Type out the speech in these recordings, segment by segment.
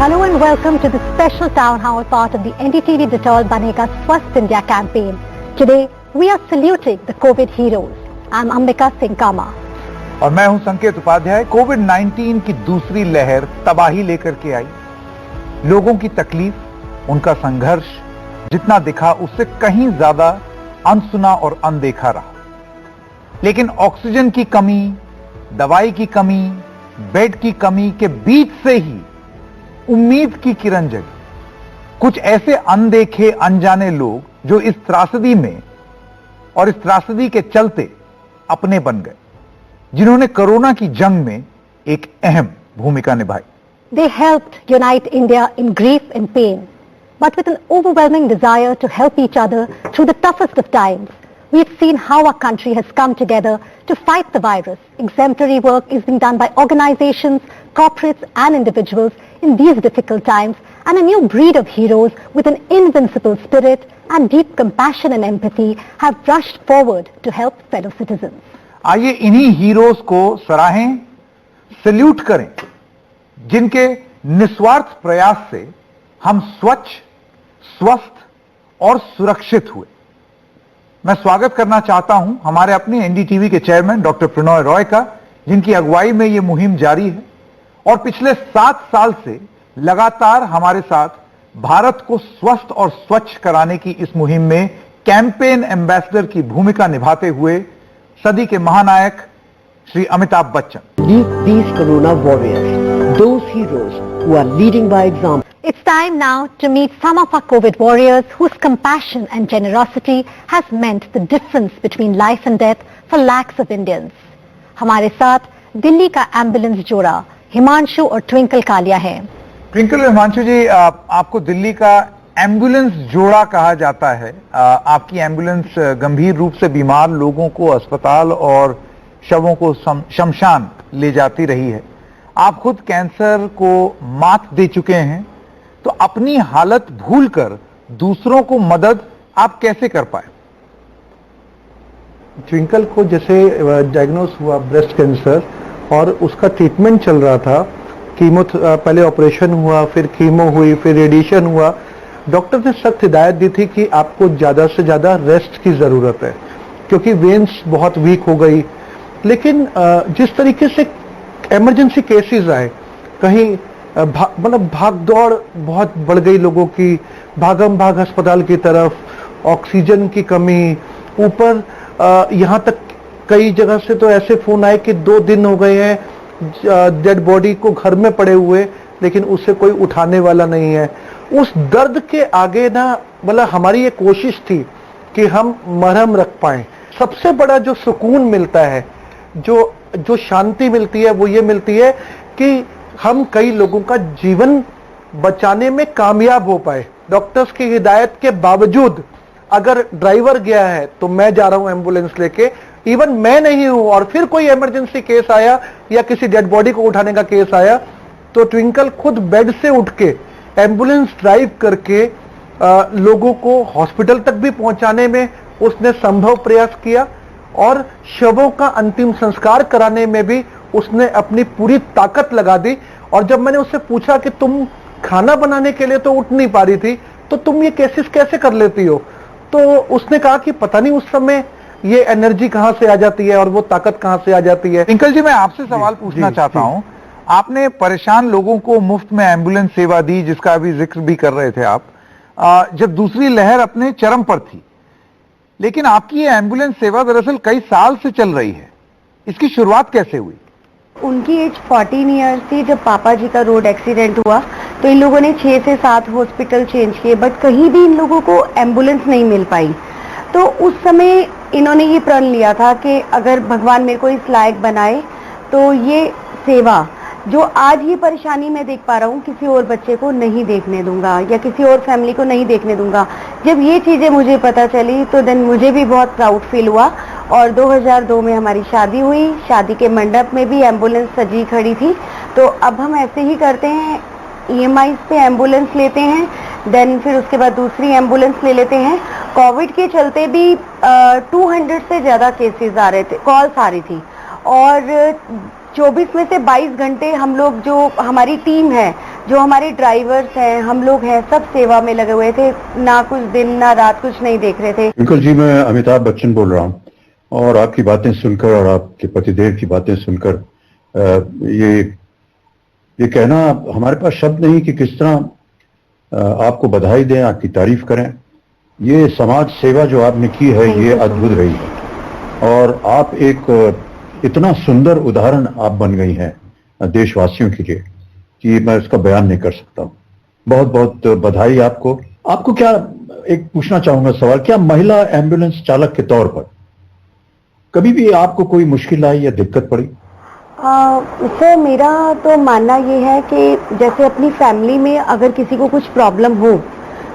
Hello and welcome to the special town hall part of the NDTV Dettol Banega Swasth India campaign. Today, we are saluting the COVID heroes. I'm Ambika Singh Kama. और मैं हूं संकेत उपाध्याय। कोविड-19 की दूसरी लहर तबाही लेकर के आई। लोगों की तकलीफ, उनका संघर्ष जितना दिखा उससे कहीं ज्यादा अनसुना और अनदेखा रहा। लेकिन ऑक्सीजन की कमी, दवाई की कमी, बेड की कमी के बीच से ही उम्मीद की किरण जगी। कुछ ऐसे अनदेखे अनजाने लोग जो इस त्रासदी में और इस त्रासदी के चलते अपने बन गए, जिन्होंने कोरोना की जंग में एक अहम भूमिका निभाई। They helped unite India in grief and pain, but with an overwhelming desire to help each other through the toughest of times. We've seen how our country has come together to fight the virus. Exemplary work is being done by organizations, corporates and individuals in these difficult times, and a new breed of heroes with an invincible spirit and deep compassion and empathy have rushed forward to help fellow citizens. आइए इन्हीं heroes को सराहें, salute करें, जिनके निस्वार्थ प्रयास से हम स्वच्छ, स्वस्थ और सुरक्षित हुए। मैं स्वागत करना चाहता हूं हमारे अपने एनडीटीवी के चेयरमैन डॉक्टर प्रणॉय रॉय का, जिनकी अगुवाई में यह मुहिम जारी है और पिछले 7 साल से लगातार हमारे साथ भारत को स्वस्थ और स्वच्छ कराने की इस मुहिम में कैंपेन एम्बेसडर की भूमिका निभाते हुए सदी के महानायक Shri Amitabh Bachchan. These corona warriors, those heroes who are leading by example. It's time now to meet some of our COVID warriors whose compassion and generosity has meant the difference between life and death for lakhs of Indians. हमारे साथ दिल्ली का ambulance जोड़ा हिमांशु और twinkle Kaliya है। Twinkle और हिमांशु जी, आपको दिल्ली का ambulance जोड़ा कहा जाता है। आपकी एम्बुलेंस गंभीर रूप से बीमार लोगों को अस्पताल और शवों को शमशान ले जाती रही है। आप खुद कैंसर को मात दे चुके हैं, तो अपनी हालत भूलकर दूसरों को मदद आप कैसे कर पाए? ट्विंकल को जैसे डायग्नोस हुआ ब्रेस्ट कैंसर और उसका ट्रीटमेंट चल रहा था, पहले ऑपरेशन हुआ, फिर कीमो हुई, फिर रेडिएशन हुआ। डॉक्टर ने सख्त हिदायत दी थी कि आपको ज्यादा से ज्यादा रेस्ट की जरूरत है, क्योंकि वेन्स बहुत वीक हो गई। लेकिन जिस तरीके से इमरजेंसी केसेस आए, कहीं मतलब भाग दौड़ बहुत बढ़ गई लोगों की, भागम भाग अस्पताल की तरफ, ऑक्सीजन की कमी, ऊपर यहाँ तक कई जगह से तो ऐसे फोन आए कि 2 दिन हो गए हैं डेड बॉडी को घर में पड़े हुए, लेकिन उससे कोई उठाने वाला नहीं है। उस दर्द के आगे ना, मतलब हमारी ये कोशिश थी कि हम मरहम रख पाए। सबसे बड़ा जो सुकून मिलता है, जो शांति मिलती है, वो ये मिलती है कि हम कई लोगों का जीवन बचाने में कामयाब हो पाए। डॉक्टर्स की हिदायत के बावजूद अगर ड्राइवर गया है तो मैं जा रहा हूं एम्बुलेंस लेके, इवन मैं नहीं हूं और फिर कोई इमरजेंसी केस आया या किसी डेड बॉडी को उठाने का केस आया, तो ट्विंकल खुद बेड से उठ के एम्बुलेंस ड्राइव करके लोगों को हॉस्पिटल तक भी पहुंचाने में उसने संभव प्रयास किया, और शवों का अंतिम संस्कार कराने में भी उसने अपनी पूरी ताकत लगा दी। और जब मैंने उससे पूछा कि तुम खाना बनाने के लिए तो उठ नहीं पा रही थी, तो तुम ये केसेस कैसे कर लेती हो, तो उसने कहा कि पता नहीं उस समय ये एनर्जी कहां से आ जाती है और वो ताकत कहां से आ जाती है। अंकल जी, मैं आपसे सवाल पूछना चाहता हूं। आपने परेशान लोगों को मुफ्त में एम्बुलेंस सेवा दी, जिसका अभी जिक्र भी कर रहे थे आप, जब दूसरी लहर अपने चरम पर थी। लेकिन आपकी ये एम्बुलेंस सेवा दरअसल कई साल से चल रही है। इसकी शुरुआत कैसे हुई? उनकी एज 14 ईयर्स थी जब पापा जी का रोड एक्सीडेंट हुआ, तो इन लोगों ने 6 से 7 हॉस्पिटल चेंज किए, बट कहीं भी इन लोगों को एम्बुलेंस नहीं मिल पाई। तो उस समय इन्होंने ये प्रण लिया था कि अगर भगवान मेरे को इस लायक बनाए तो ये सेवा जो आज ये परेशानी मैं देख पा रहा हूँ, किसी और बच्चे को नहीं देखने दूंगा या किसी और फैमिली को नहीं देखने दूंगा। जब ये चीजें मुझे पता चली तो देन मुझे भी बहुत प्राउड फील हुआ, और 2002 में हमारी शादी हुई। शादी के मंडप में भी एम्बुलेंस सजी खड़ी थी। तो अब हम ऐसे ही करते हैं, EMI पे एम्बुलेंस लेते हैं, देन फिर उसके बाद दूसरी एम्बुलेंस ले लेते हैं। कोविड के चलते भी 200 से ज्यादा केसेस आ रहे थे, कॉल्स आ रही थी, और 24 में से 22 घंटे हम लोग, जो हमारी टीम है जो हमारे ड्राइवर्स हैं, हम लोग हैं, सब सेवा में लगे हुए थे, ना कुछ दिन ना रात कुछ नहीं देख रहे थे। बिल्कुल जी, मैं अमिताभ बच्चन बोल रहा हूँ और आपकी बातें सुनकर और आपके पतिदेव की बातें सुनकर ये कहना हमारे पास शब्द नहीं कि किस तरह आपको बधाई दें, आपकी तारीफ करें। ये समाज सेवा जो आपने की है ये अद्भुत रही है और आप एक इतना सुंदर उदाहरण आप बन गई हैं देशवासियों के लिए कि मैं उसका बयान नहीं कर सकता हूँ। बहुत बहुत बधाई आपको। आपको क्या एक पूछना चाहूंगा सवाल, क्या महिला एम्बुलेंस चालक के तौर पर कभी भी आपको कोई मुश्किल आई या दिक्कत पड़ी? सर, मेरा तो मानना ये है कि जैसे अपनी फैमिली में अगर किसी को कुछ प्रॉब्लम हो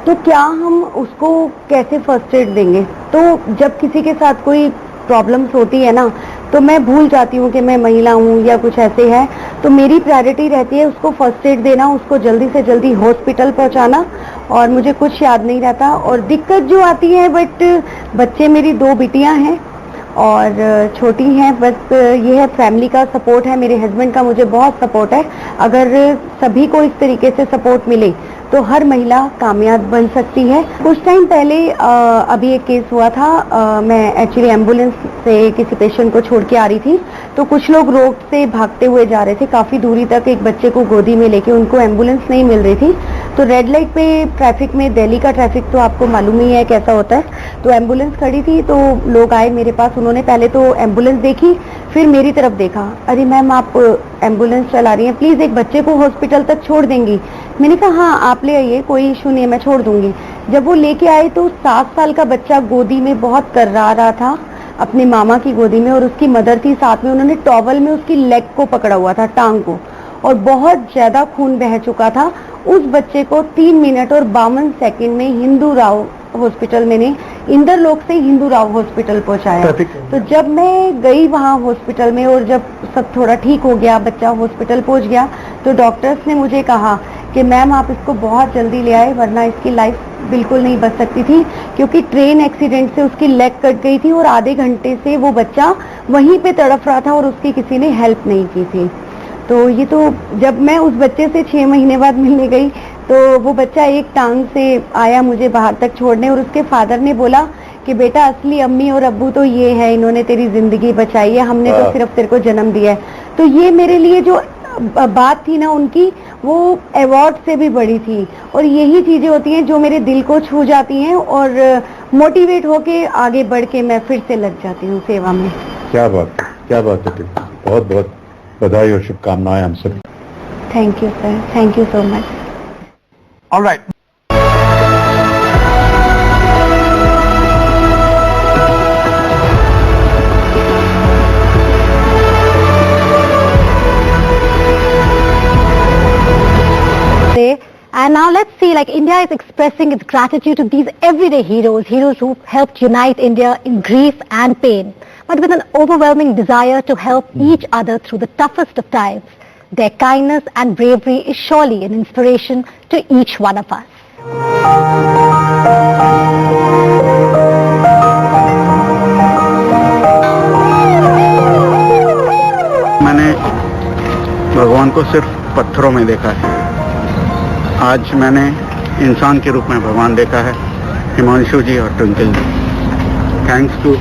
तो क्या हम उसको कैसे फर्स्ट एड देंगे। तो जब किसी के साथ कोई प्रॉब्लम्स होती है ना, तो मैं भूल जाती हूँ कि मैं महिला हूँ या कुछ ऐसे है, तो मेरी प्रायोरिटी रहती है उसको फर्स्ट एड देना, उसको जल्दी से जल्दी हॉस्पिटल पहुँचाना, और मुझे कुछ याद नहीं रहता। और दिक्कत जो आती है, बट बच्चे, मेरी 2 बिटियाँ हैं और छोटी हैं, बस ये है फैमिली का सपोर्ट है, मेरे हस्बैंड का मुझे बहुत सपोर्ट है। अगर सभी को इस तरीके से सपोर्ट मिले तो हर महिला कामयाब बन सकती है। कुछ टाइम पहले अभी एक केस हुआ था, मैं एक्चुअली एम्बुलेंस से किसी पेशेंट को छोड़ के आ रही थी, तो कुछ लोग रोड से भागते हुए जा रहे थे काफ़ी दूरी तक एक बच्चे को गोदी में लेके, उनको एम्बुलेंस नहीं मिल रही थी। तो रेड लाइट पे ट्रैफिक में, दिल्ली का ट्रैफिक तो आपको मालूम ही है कैसा होता है, तो एम्बुलेंस खड़ी थी, तो लोग आए मेरे पास, उन्होंने पहले तो एम्बुलेंस देखी, फिर मेरी तरफ देखा, अरे मैम आप एम्बुलेंस चला रही हैं, प्लीज़ एक बच्चे को हॉस्पिटल तक छोड़ देंगी। मैंने कहा हाँ आप ले आइए, कोई इशू नहीं है, मैं छोड़ दूंगी। जब वो लेके आए तो 7 साल का बच्चा गोदी में बहुत कर्रा रहा था अपने मामा की गोदी में, और उसकी मदर थी साथ में, उन्होंने टॉवल में उसकी लेग को पकड़ा हुआ था, टांग को, और बहुत ज्यादा खून बह चुका था। उस बच्चे को 3 मिनट और 52 सेकंड में हिंदू राव हॉस्पिटल, मैंने इंदरलोक से हिंदू राव हॉस्पिटल पहुंचाया। तो जब मैं गई वहां हॉस्पिटल में और जब सब थोड़ा ठीक हो गया, बच्चा हॉस्पिटल पहुंच गया, तो डॉक्टर्स ने मुझे कहा कि मैम आप इसको बहुत जल्दी ले आए, वरना इसकी लाइफ बिल्कुल नहीं बच सकती थी, क्योंकि ट्रेन एक्सीडेंट से उसकी लेग कट गई थी और आधे घंटे से वो बच्चा वहीं पे तड़प रहा था और उसकी किसी ने हेल्प नहीं की थी। तो ये तो जब मैं उस बच्चे से 6 महीने बाद मिलने गई, तो वो बच्चा एक टांग से आया मुझे बाहर तक छोड़ने, और उसके फादर ने बोला कि बेटा असली अम्मी और अब्बू तो ये है, इन्होंने तेरी जिंदगी बचाई है, हमने तो सिर्फ तेरे को जन्म दिया है। तो ये मेरे लिए जो बात थी ना उनकी, वो अवार्ड से भी बड़ी थी, और यही चीजें होती हैं जो मेरे दिल को छू जाती हैं और मोटिवेट होके आगे बढ़ के मैं फिर से लग जाती हूँ सेवा में। क्या बात है, बहुत बहुत बधाई और शुभकामनाएं हम सब। Thank you sir, thank you so much. All right. And now let's see, like India is expressing its gratitude to these everyday heroes who helped unite India in grief and pain, but with an overwhelming desire to help each other through the toughest of times. Their kindness and bravery is surely an inspiration to each one of us. मैंने भगवान को सिर्फ पत्थरों में देखा है, आज मैंने इंसान के रूप में भगवान देखा है। हिमांशु जी और Twinkle ji, thanks to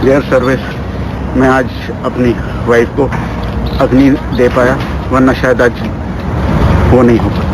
their service मैं आज अपनी वाइफ को अग्नि दे पाया, वरना शायद आज वो नहीं हो पाता।